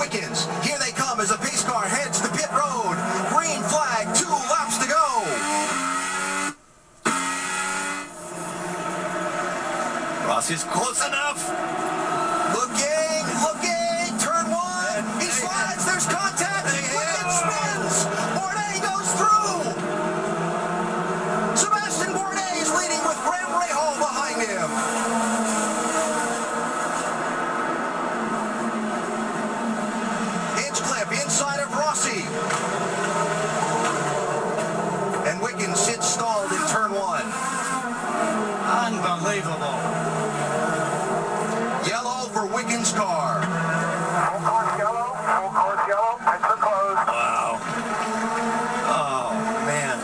Wickens. Here they come as a pace car heads the pit road. Green flag, 2 laps to go. Rossi's close enough. Looking, turn 1. He slides, there's contact. Wickens spins. Bourdais goes through. Sebastien Bourdais is leading with Graham Rahal behind him. Inside of Rossi. And Wickens sits stalled in turn 1. Unbelievable. Yellow for Wickens' car. Full course yellow, pits are closed. Wow. Oh, man.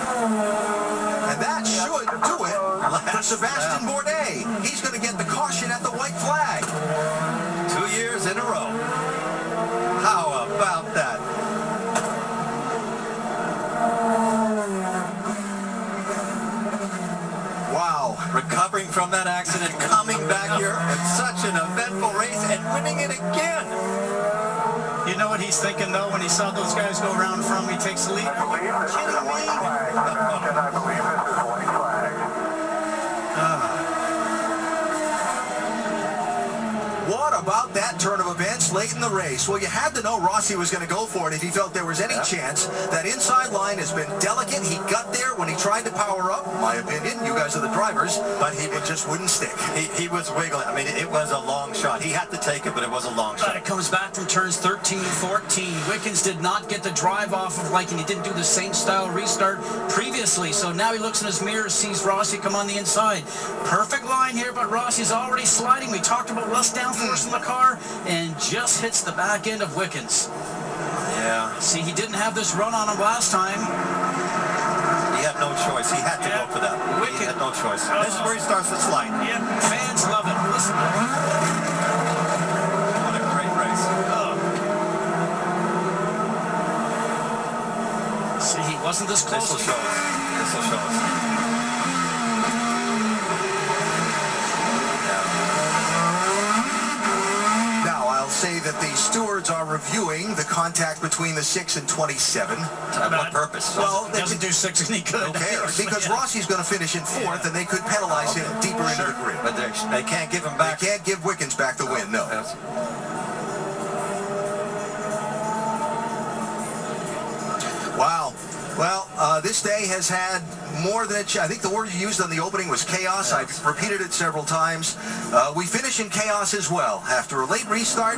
And that should do it for Sebastien Bourdais. He's going to get the caution at the white flag. 2 years in a row. How about that? Wow. Recovering from that accident, coming back here at such an eventful race and winning it again. You know what he's thinking, though, when he saw those guys go around from him, he takes the lead? I believe this is a white flag, Sebastian. I believe this is a white flag. What about that turn of events late in the race? Well, you had to know Rossi was going to go for it if he felt there was any chance. That inside line has been delicate. He got there when he tried to power up, my opinion. You guys are the drivers, but it just wouldn't stick. He was wiggling. I mean, it was a long shot. He had to take it, but it was a long shot. But it comes back from turns 13, 14. Wickens did not get the drive off of and he didn't do the same style restart previously. So now he looks in his mirror, sees Rossi come on the inside. Perfect line here, but Rossi's already sliding. We talked about less downforce in the car, and just hits the back end of Wickens. Yeah. See, he didn't have this run on him last time. He had no choice. He had to go for that. He had no choice. This is where he starts to slide. Yeah, fans love it. Listen. What a great race. See, he wasn't this close. This will show us. This will show us. Say that the stewards are reviewing the contact between the 6 and 27. What purpose? Well, it doesn't do 6 any good. Who cares? Because Rossi's going to finish in 4th, and they could penalize him deeper into the grid. But they can't give him back. They can't give Wickens back the win, no. Wow. Well, this day has had more than I think the word you used on the opening was chaos. I've repeated it several times. We finish in chaos as well after a late restart.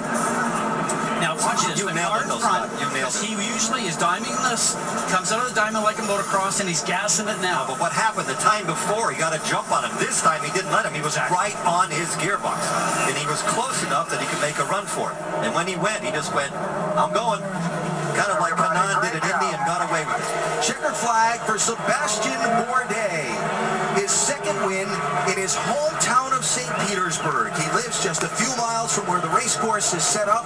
Now watch this. You The nailed car it, in though, front, Scott. You nailed because it. he usually is diming this, comes out of the diamond like a motocross, and he's gassing it now. But what happened the time before, he got a jump on him. This time he didn't let him. He was right on his gearbox. And he was close enough that he could make a run for it. And when he went, he just went, I'm going. Kind of like Kanan did at Indy and got away with it. Checkered flag for Sebastien Bourdais. His second win in his hometown of St. Petersburg. He lives just a few miles from where the race course is set up.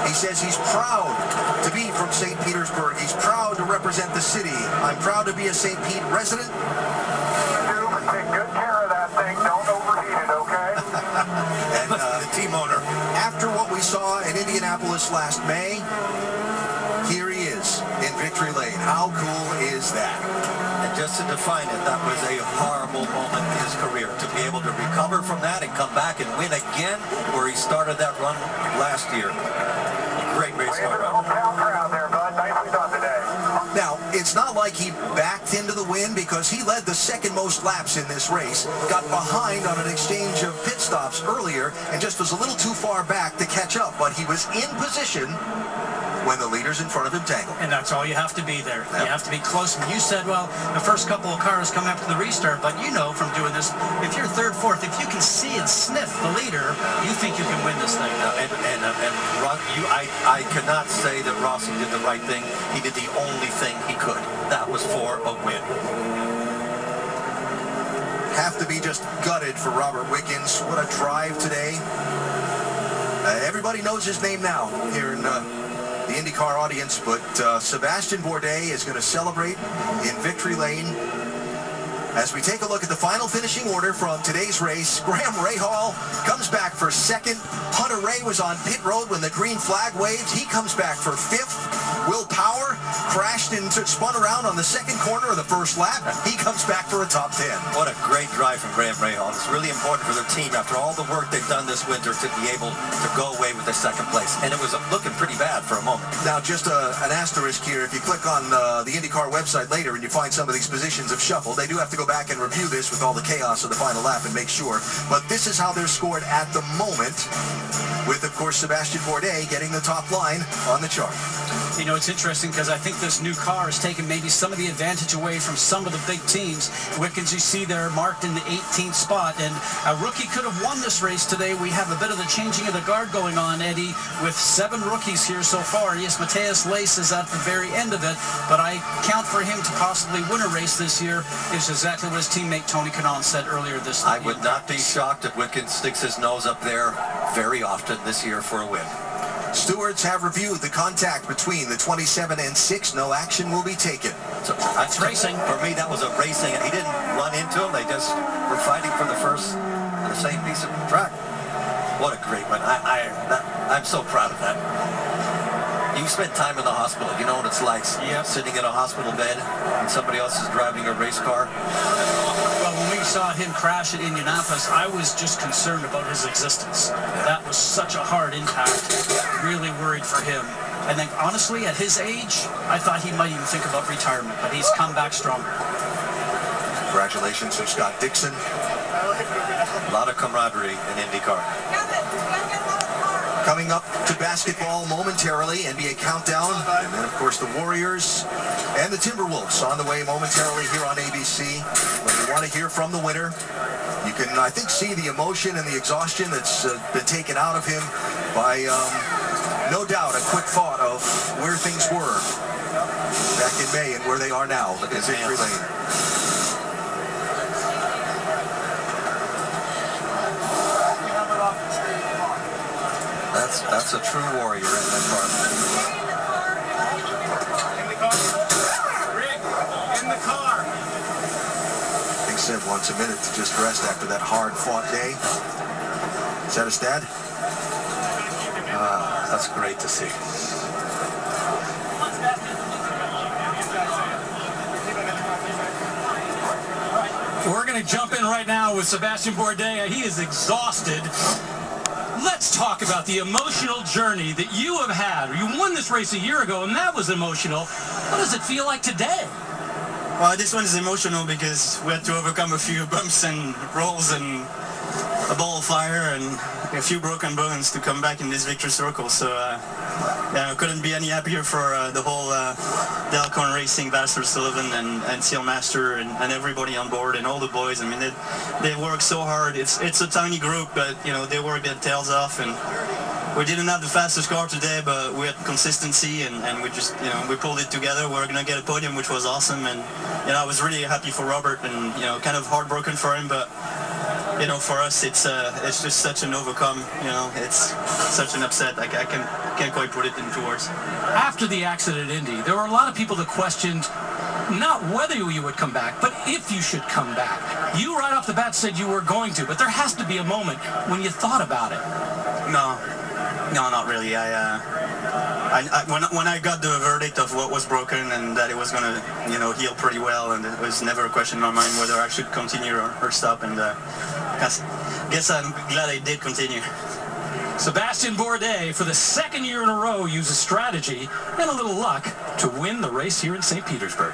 He says he's proud to be from St. Petersburg. He's proud to represent the city. I'm proud to be a St. Pete resident. Take good care of that thing. Don't overheat it, okay? And The team owner. after what we saw in Indianapolis last May, here he is in victory lane. How cool is that? And just to define it, that was a horrible moment in his career. To be able to recover from that and come back and win again where he started that run last year. Great race car run. Hometown crowd there, bud. Nicely done today. Now, it's not like he backed into the win because he led the second most laps in this race, got behind on an exchange of pit stops earlier, and just was a little too far back to catch up. But he was in position when the leaders in front of him tangled. And that's all you have to be there. You have to be close. And you said, well, the first couple of cars come after the restart, but you know from doing this, if you're third, fourth, if you can see and sniff the leader, you think you can win this thing. I cannot say that Rossi did the right thing. He did the only thing he could. That was for a win. Have to be just gutted for Robert Wickens. What a drive today. Everybody knows his name now here in the IndyCar audience, but Sebastien Bourdais is going to celebrate in victory lane As we take a look at the final finishing order from today's race, Graham Rahal comes back for second. Hunter Ray was on pit road when the green flag waved. He comes back for fifth. Will Power crashed and spun around on the second corner of the first lap. He comes back for a top 10. What a great drive from Graham Rahal. It's really important for their team after all the work they've done this winter to be able to go away with the second place. And it was looking pretty bad for a moment. Now, just an asterisk here. If you click on the IndyCar website later and you find some of these positions have shuffled, they do have to go back and review this with all the chaos of the final lap and make sure. But this is how they're scored at the moment, with, of course, Sebastien Bourdais getting the top line on the chart. You know, it's interesting because I think this new car has taken maybe some of the advantage away from some of the big teams. Wickens, you see there, marked in the 18th spot, and a rookie could have won this race today. We have a bit of the changing of the guard going on, Eddie, with 7 rookies here so far. Yes, Matthias Lace is at the very end of it, but I count for him to possibly win a race this year is exactly what his teammate Tony Kanaan said earlier this I would not be shocked if Wickens sticks his nose up there very often this year for a win. Stewards have reviewed the contact between the 27 and 6. No action will be taken. So that's racing. For me, that was a racing. He didn't run into him. They just were fighting for the first on the same piece of track. What a great win. I'm so proud of that. You spent time in the hospital. You know what it's like, sitting in a hospital bed and somebody else is driving a race car. Well, when we saw him crash at Indianapolis, I was just concerned about his existence. That was such a hard impact. Really worried for him. And then, honestly, at his age, I thought he might even think about retirement, but he's come back stronger. Congratulations to Scott Dixon. A lot of camaraderie in IndyCar. Coming up to basketball momentarily, NBA Countdown, and then, of course, the Warriors and the Timberwolves on the way momentarily here on ABC. When you want to hear from the winner, you can, I think, see the emotion and the exhaustion that's been taken out of him by, no doubt, a quick thought of where things were back in May and where they are now in victory lane. That's a true warrior in that car. In the car. I think Seb wants a minute to just rest after that hard-fought day. Is that a stat? That's great to see. We're going to jump in right now with Sebastien Bourdais. He is exhausted. Let's talk about the emotional journey that you have had. You won this race a year ago, and that was emotional. What does it feel like today? Well, this one is emotional because we had to overcome a few bumps and rolls and a ball of fire and a few broken bones to come back in this victory circle. So, yeah, I couldn't be any happier for the whole Delcorn Racing, Vassar Sullivan and Sealmaster and everybody on board and all the boys. I mean, they work so hard. It's a tiny group, but, you know, they work their tails off. And we didn't have the fastest car today, but we had consistency and we just, you know, we pulled it together. We're going to get a podium, which was awesome. And, you know, I was really happy for Robert and, you know, kind of heartbroken for him, but, you know, for us, it's just such an overcome, you know, it's such an upset. I can't quite put it into words. After the accident at Indy, there were a lot of people that questioned not whether you would come back, but if you should come back. You right off the bat said you were going to, but there has to be a moment when you thought about it. No, not really. When I got the verdict of what was broken and that it was going to, you know, heal pretty well, and it was never a question in my mind whether I should continue or stop, and guess I'm glad I did continue. Sebastien Bourdais, for the second year in a row, uses strategy and a little luck to win the race here in St. Petersburg.